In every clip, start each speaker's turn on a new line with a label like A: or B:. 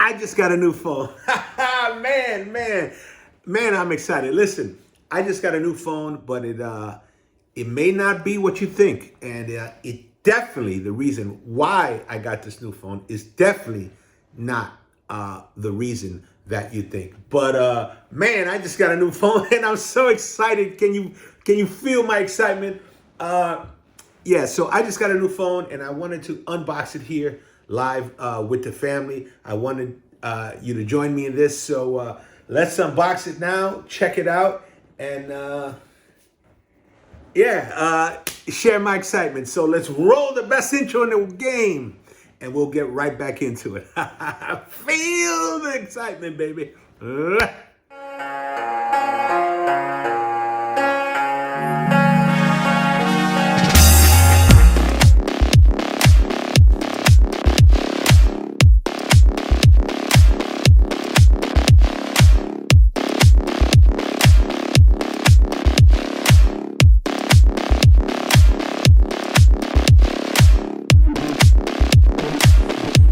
A: I just got a new phone. Man, I'm excited. Listen, I just got a new phone, but it may not be what you think, and it definitely the reason why I got this new phone is definitely not the reason that you think. But man, I just got a new phone, and I'm so excited. Can you feel my excitement? Yeah, so I just got a new phone and I wanted to unbox it here live with the family. I wanted you to join me in this. So let's unbox it now, check it out, and share my excitement. So let's roll the best intro in the game and we'll get right back into it. Feel the excitement, baby.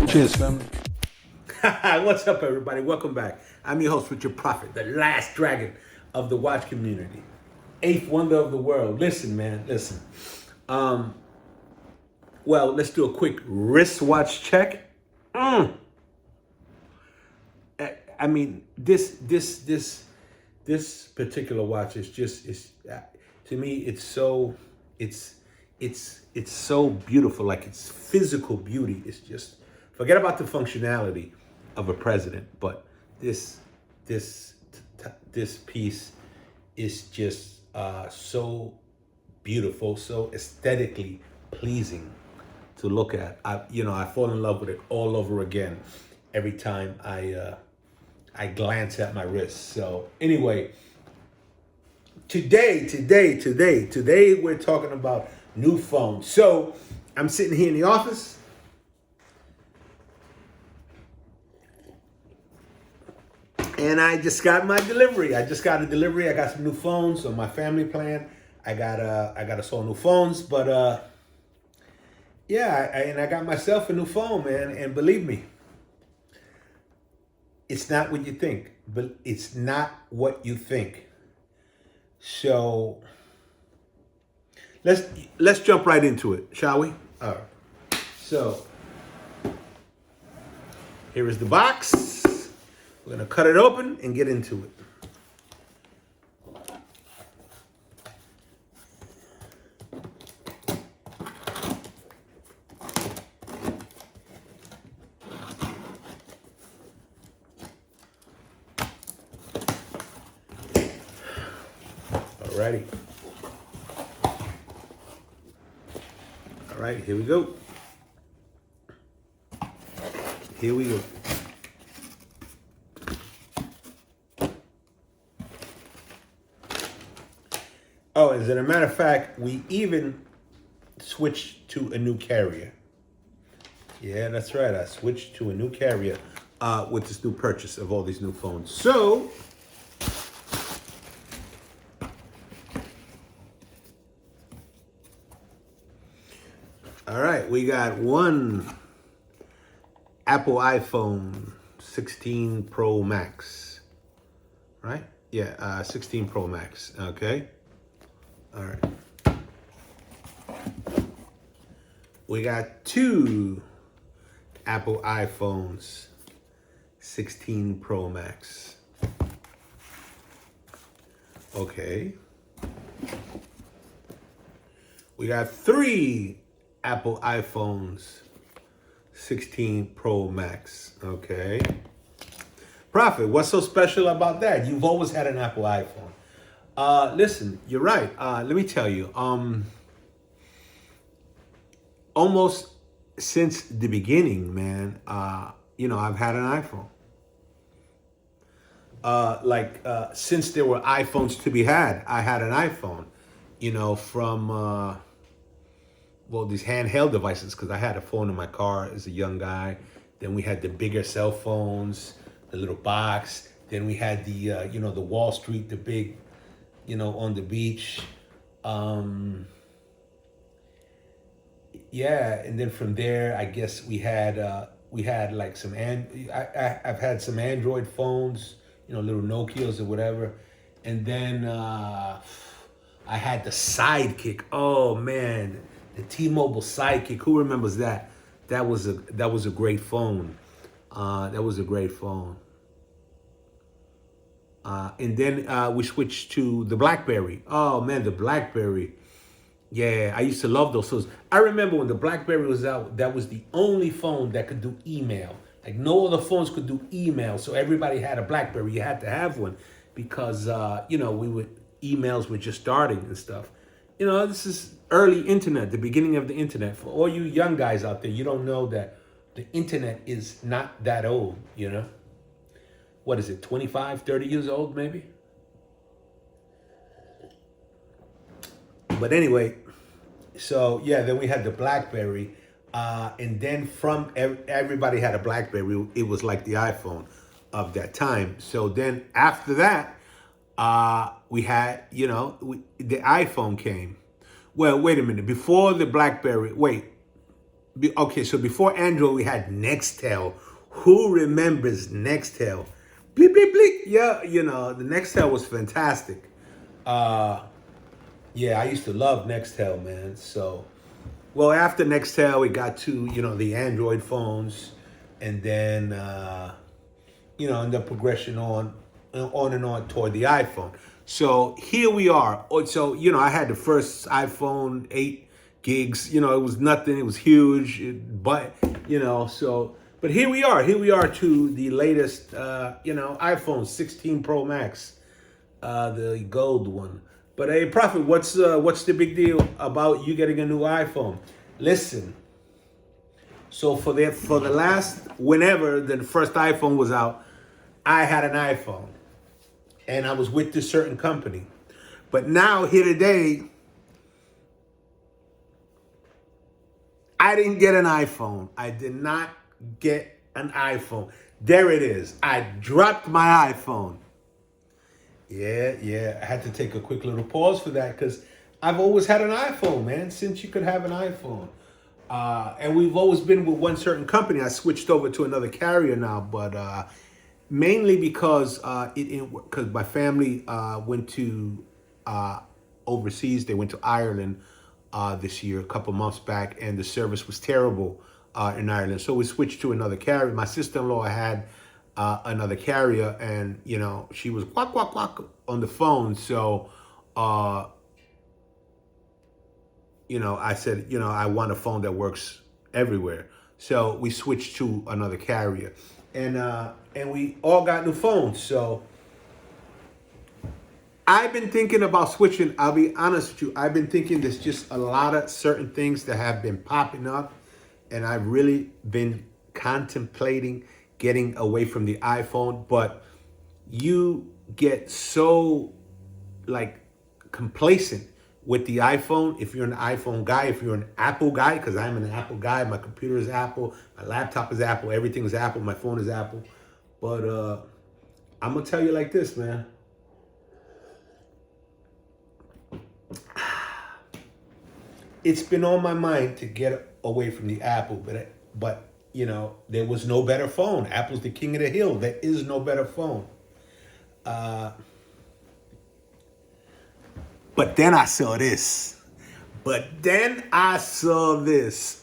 B: Cheers, family.
A: What's up, everybody? Welcome back. I'm your host, Richard Prophet, the last dragon of the watch community, eighth wonder of the world. Listen, man, listen. Well, let's do a quick wristwatch check. I mean, this particular watch is to me, it's so beautiful. Like its physical beauty is just. Forget about the functionality of a president, but this piece is just so beautiful, so aesthetically pleasing to look at. I fall in love with it all over again every time I glance at my wrist. So anyway, today we're talking about new phones. So I'm sitting here in the office. And I just got my delivery. I just got a delivery. I got some new phones on my family plan. I got us all new phones, but I got myself a new phone, man. And believe me, it's not what you think. But it's not what you think. So let's jump right into it, shall we? All right. So here is the box. We're gonna cut it open and get into it. Alrighty. All right, here we go. Here we go. Oh, as a matter of fact, we even switched to a new carrier. Yeah, that's right. I switched to a new carrier with this new purchase of all these new phones. So, all right, we got one Apple iPhone 16 Pro Max, right? Yeah, 16 Pro Max, okay? All right. We got two Apple iPhones 16 Pro Max. Okay. We got three Apple iPhones 16 Pro Max. Okay. Prophet, what's so special about that? You've always had an Apple iPhone. Listen, you're right. Let me tell you, almost since the beginning, man, I've had an iPhone. Since there were iPhones to be had, I had an iPhone, from, these handheld devices, because I had a phone in my car as a young guy. Then we had the bigger cell phones, the little box. Then we had the Wall Street, the big, on the beach. And then from there, I guess we had we had like I've had some Android phones, little Nokias or whatever, and then I had the Sidekick. Oh man, the T-Mobile Sidekick. Who remembers that? That was a great phone. That was a great phone. And then we switched to the BlackBerry. Oh man, the BlackBerry. Yeah, I used to love those phones. I remember when the BlackBerry was out, that was the only phone that could do email. Like no other phones could do email, so everybody had a BlackBerry. You had to have one because emails were just starting and stuff. This is early internet, the beginning of the internet. For all you young guys out there, you don't know that the internet is not that old. What is it, 25, 30 years old maybe? But anyway, so yeah, then we had the BlackBerry, and then from everybody had a BlackBerry. It was like the iPhone of that time. So then after that, we had the iPhone came. Well, wait a minute. Before the BlackBerry, okay. So before Android, we had Nextel. Who remembers Nextel? Bleep bleep bleep. Yeah, the Nextel was fantastic. Yeah, I used to love Nextel, man. So, well, after Nextel, we got to, the Android phones, and then, and the progression on and on toward the iPhone. So here we are. So, I had the first iPhone 8 gigs. It was nothing. It was huge. But here we are. Here we are to the latest, iPhone 16 Pro Max, the gold one. But hey, Prophet, what's the big deal about you getting a new iPhone? Listen, so for the last whenever the first iPhone was out, I had an iPhone, and I was with this certain company. But now here today, I didn't get an iPhone. I did not get an iPhone. There it is. I dropped my iPhone. Yeah. I had to take a quick little pause for that because I've always had an iPhone, man, since you could have an iPhone. And we've always been with one certain company. I switched over to another carrier now, but mainly because my family went to overseas. They went to Ireland this year, a couple months back, and the service was terrible in Ireland. So we switched to another carrier. My sister-in-law had another carrier, and she was quack quack quack on the phone. So I said, I want a phone that works everywhere. So we switched to another carrier, and we all got new phones. So I've been thinking about switching. I'll be honest with you. I've been thinking there's just a lot of certain things that have been popping up, and I've really been contemplating getting away from the iPhone. But you get so complacent with the iPhone if you're an iPhone guy, if you're an Apple guy, because I'm an Apple guy. My computer is Apple, my laptop is Apple, everything is Apple, my phone is Apple. But I'm gonna tell you like this, man. It's been on my mind to get away from the Apple, but there was no better phone. Apple's the king of the hill. There is no better phone. But then I saw this.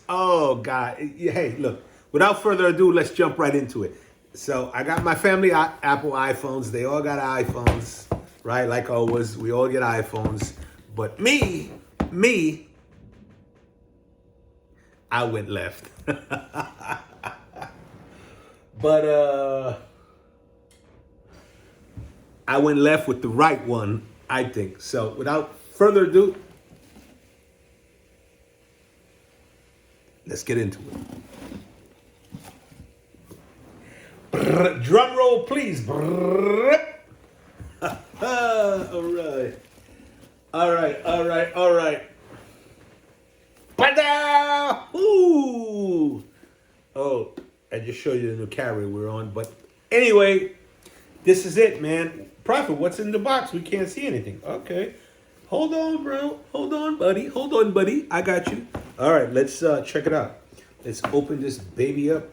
A: Oh, God. Hey, look, without further ado, let's jump right into it. So I got my family Apple iPhones. They all got iPhones, right? Like always, we all get iPhones. But me, I went left. But I went left with the right one, I think. So without further ado, let's get into it. Brrr, drum roll, please. Brrr. All right. Ba-da! Ooh! Oh, I just showed you the new carrier we're on. But anyway, this is it, man. Prophet, what's in the box? We can't see anything. Okay. Hold on, bro. Hold on, buddy. I got you. All right, let's check it out. Let's open this baby up.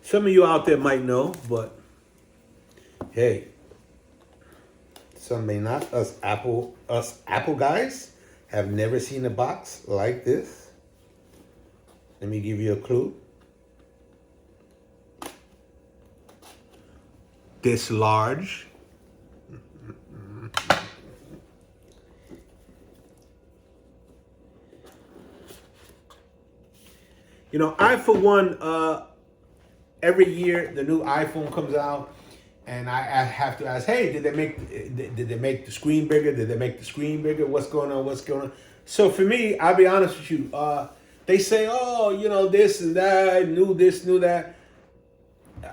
A: Some of you out there might know, but hey, some may not. Us Apple guys have never seen a box like this. Let me give you a clue. This large. You know, I for one, every year the new iPhone comes out, and I have to ask, hey, did they make the screen bigger? Did they make the screen bigger? What's going on? What's going on? So for me, I'll be honest with you. They say, oh, you know, this and that, new this, new that.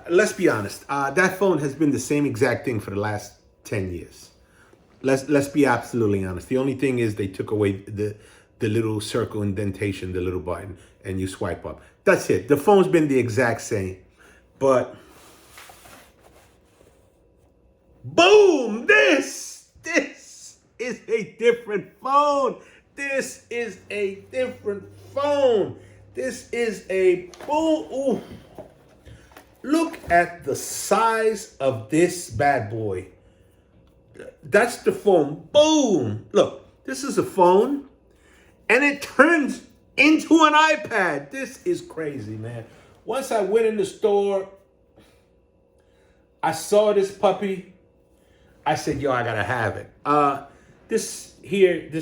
A: Let's be honest. That phone has been the same exact thing for the last 10 years. Let's be absolutely honest. The only thing is they took away the little circle indentation, the little button, and you swipe up. That's it. The phone's been the exact same. But boom, this is a different phone. This is a different phone. This is a boom. Ooh. Look at the size of this bad boy. That's the phone. Boom. Look, this is a phone, and it turns into an iPad. This is crazy, man. Once I went in the store, I saw this puppy. I said, yo, I gotta have it. This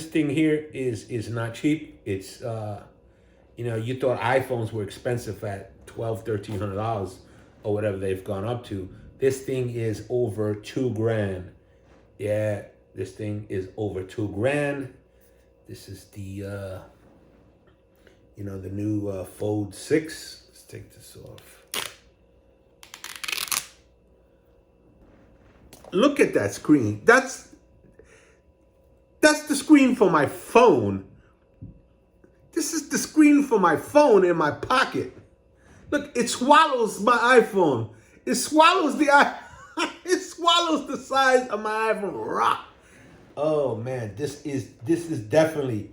A: thing here is not cheap. It's you know, you thought iPhones were expensive at $1,200, $1,300 or whatever they've gone up to. This thing is over $2,000. Yeah, this thing is over $2,000. This is the you know, the new Fold 6. Let's take this off. Look at that screen. That's the screen for my phone. This is the screen for my phone in my pocket. Look, it swallows my iPhone. It swallows it swallows the size of my iPhone. Rock. Oh man, this is definitely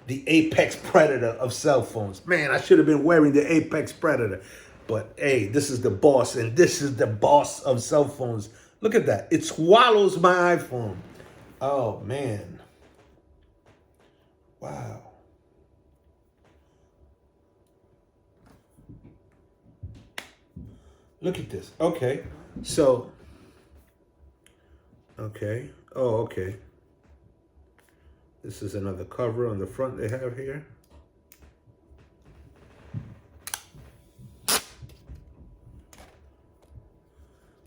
A: the apex predator of cell phones. Man, I should have been wearing the apex predator. But hey, this is the boss, and this is the boss of cell phones. Look at that. It swallows my iPhone. Oh man. Wow. Look at this. Okay. So, okay. Oh, okay. This is another cover on the front they have here.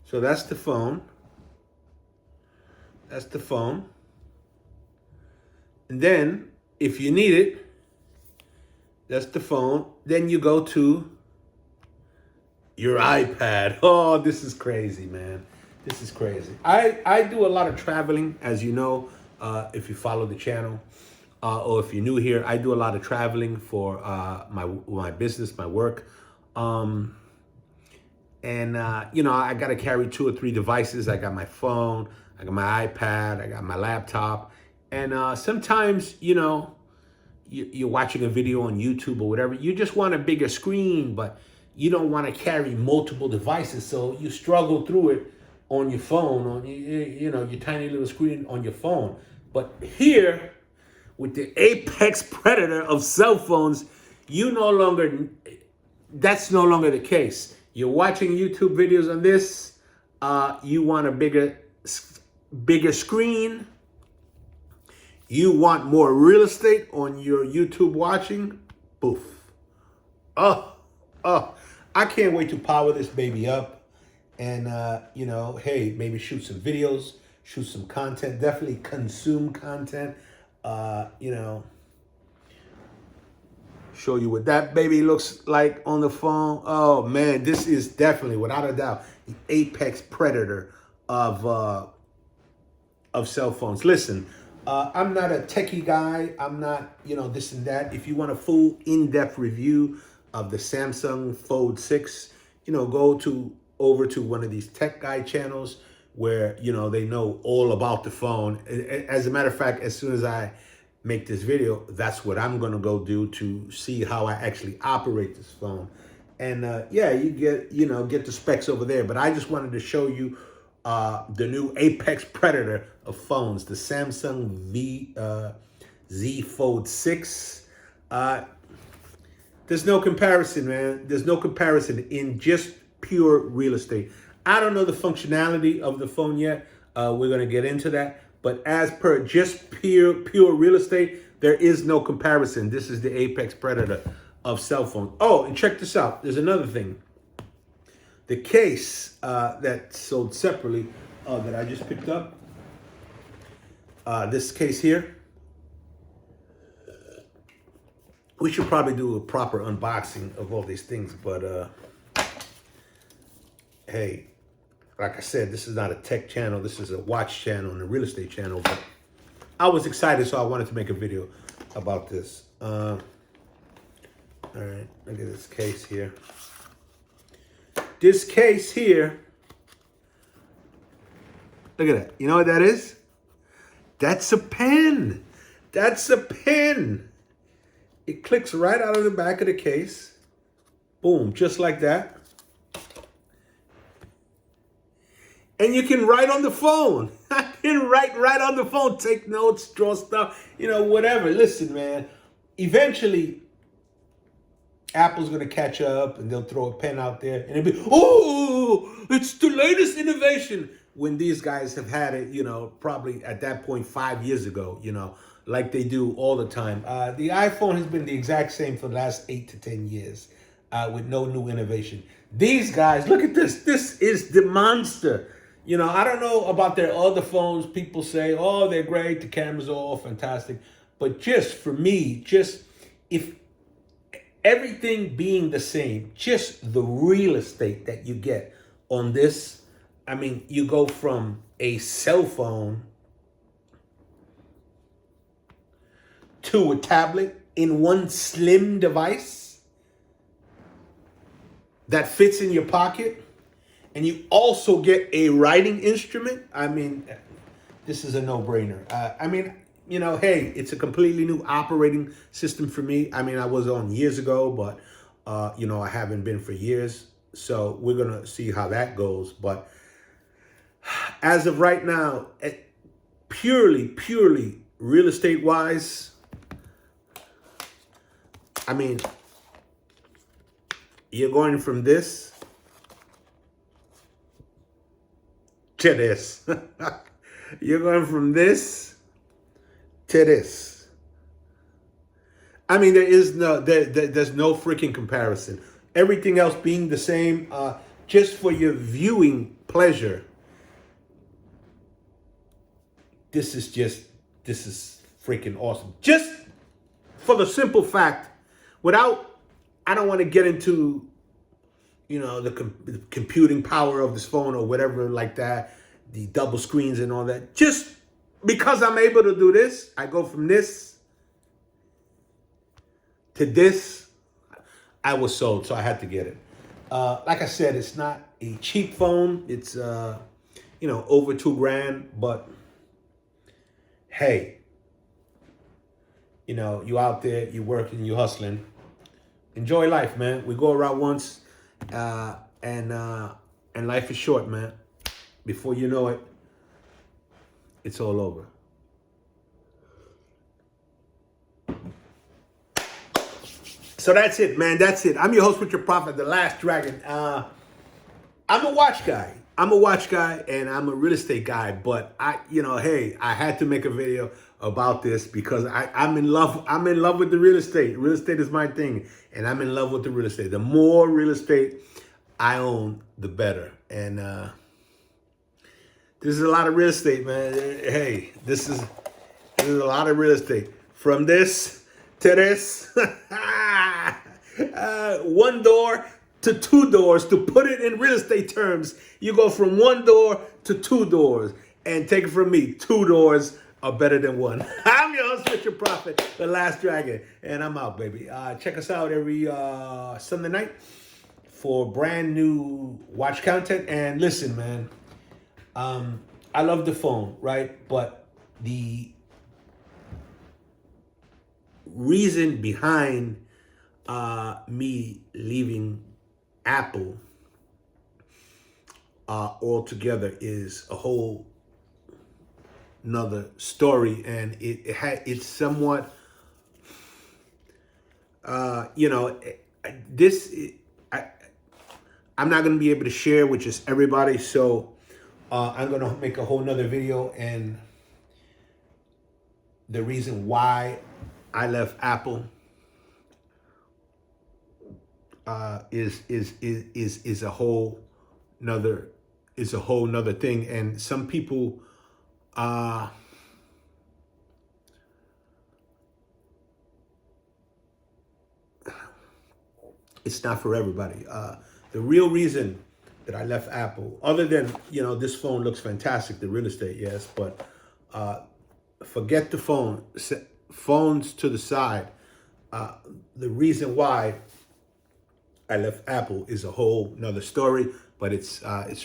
A: So that's the phone. That's the phone. And then, if you need it, that's the phone. Then you go to your iPad. Oh, this is crazy, man. This is crazy. I do a lot of traveling, as you know, if you follow the channel, or if you're new here. I do a lot of traveling for my business, my work. You know, I got to carry 2 or 3 devices. I got my phone, I got my iPad, I got my laptop. And sometimes, you know, you're watching a video on YouTube or whatever. You just want a bigger screen, but you don't want to carry multiple devices. So you struggle through it on your phone, on you know, your tiny little screen on your phone. But here, with the apex predator of cell phones, that's no longer the case. You're watching YouTube videos on this, you want a bigger screen, you want more real estate on your YouTube watching, poof. Oh, I can't wait to power this baby up and, you know, hey, maybe shoot some videos, shoot some content, definitely consume content, you know, show you what that baby looks like on the phone. Oh man, this is definitely, without a doubt, the apex predator of cell phones. Listen, I'm not a techie guy. I'm not, you know, this and that. If you want a full in-depth review of the Samsung Fold 6, you know, go over to one of these tech guy channels where, you know, they know all about the phone. As a matter of fact, as soon as I make this video, that's what I'm gonna go do to see how I actually operate this phone. And yeah, you get the specs over there. But I just wanted to show you the new apex predator of phones, the Samsung Z Fold 6. There's no comparison, man. There's no comparison in just pure real estate. I don't know the functionality of the phone yet. We're going to get into that. But as per just pure real estate, there is no comparison. This is the apex predator of cell phones. Oh, and check this out. There's another thing. The case that sold separately that I just picked up. This case here. We should probably do a proper unboxing of all these things, but hey, like I said, this is not a tech channel. This is a watch channel and a real estate channel, but I was excited, so I wanted to make a video about this. All right, look at this case here. This case here, look at that. You know what that is? That's a pen. That's a pen. It clicks right out of the back of the case. Boom, just like that. And you can write on the phone. I can write right on the phone, take notes, draw stuff, whatever. Listen, man, eventually Apple's going to catch up and they'll throw a pen out there and it'll be, oh, it's the latest innovation. When these guys have had it, probably at that point 5 years ago, like they do all the time. The iPhone has been the exact same for the last 8 to 10 years with no new innovation. These guys, look at this. This is the monster. I don't know about their other phones. People say, oh, they're great. The cameras are all fantastic. But just for me, if everything being the same, just the real estate that you get on this, I mean, you go from a cell phone to a tablet in one slim device that fits in your pocket, and you also get a writing instrument. I mean, this is a no-brainer. Hey, it's a completely new operating system for me. I mean, I was on years ago, but, I haven't been for years. So we're going to see how that goes. But as of right now, purely real estate-wise, I mean, you're going from this to this. You're going from this to this. I mean, there's no freaking comparison. Everything else being the same, just for your viewing pleasure. This is freaking awesome. Just for the simple fact, I don't want to get into, the computing power of this phone or whatever like that, the double screens and all that. Just because I'm able to do this, I go from this to this, I was sold, so I had to get it. Like I said, it's not a cheap phone. It's, over $2,000, but hey, you out there, you working, you hustling. Enjoy life, man. We go around once, and life is short, man. Before you know it, it's all over. So that's it, man. That's it. I'm your host, Richard Prophet, the Last Dragon. I'm a watch guy. And I'm a real estate guy. But I had to make a video about this because I'm in love. I'm in love with the real estate. Real estate is my thing, and I'm in love with the real estate. The more real estate I own, the better. And this is a lot of real estate, man. Hey, this is a lot of real estate. From this to this, one door to two doors. To put it in real estate terms, you go from one door to two doors. And take it from me, two doors are better than one. I'm your host, Richard Prophet, the Last Dragon, and I'm out, baby. Check us out every Sunday night for brand new watch content. And listen, man, I love the phone, right? But the reason behind me leaving Apple altogether is a whole another story, and it's somewhat this I'm not going to be able to share with just everybody, so I'm going to make a whole nother video, and the reason why I left Apple is a whole nother thing. And some people it's not for everybody. The real reason that I left Apple, other than, this phone looks fantastic, the real estate, yes, but forget the phones to the side. The reason why I left Apple is a whole nother story, but it's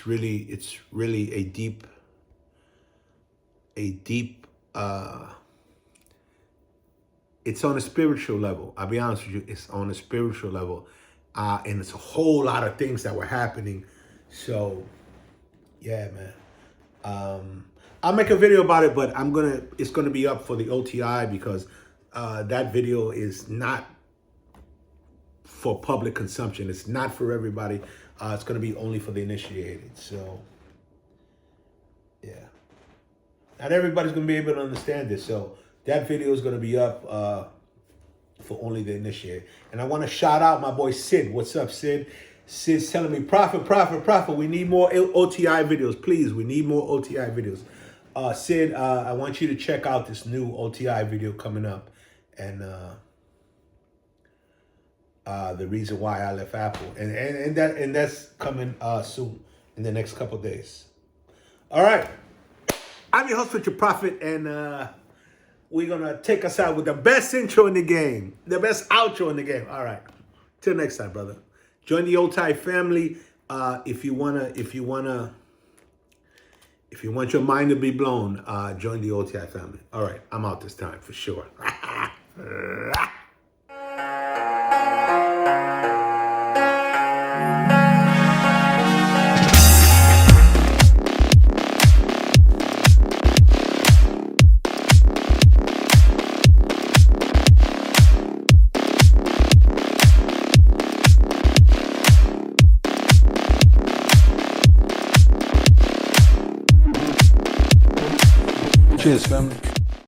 A: really a deep it's on a spiritual level. I'll be honest with you, it's on a spiritual level. And it's a whole lot of things that were happening. So, yeah, man. I'll make a video about it, but it's gonna be up for the OTI, because that video is not for public consumption. It's not for everybody. It's gonna be only for the initiated. So, yeah. Not everybody's gonna be able to understand this. So that video is gonna be up for only the initiated. And I want to shout out my boy Sid. What's up, Sid? Sid's telling me, Prophet, we need more OTI videos. Please, we need more OTI videos. Sid, I want you to check out this new OTI video coming up. And the reason why I left Apple. And that's coming soon, in the next couple days. All right. I'm your host, Richard Prophet, and we're going to take us out with the best intro in the game. The best outro in the game. All right. Till next time, brother. Join the OTI family. If you want your mind to be blown, join the OTI family. All right. I'm out this time for sure.
B: Cheers, family.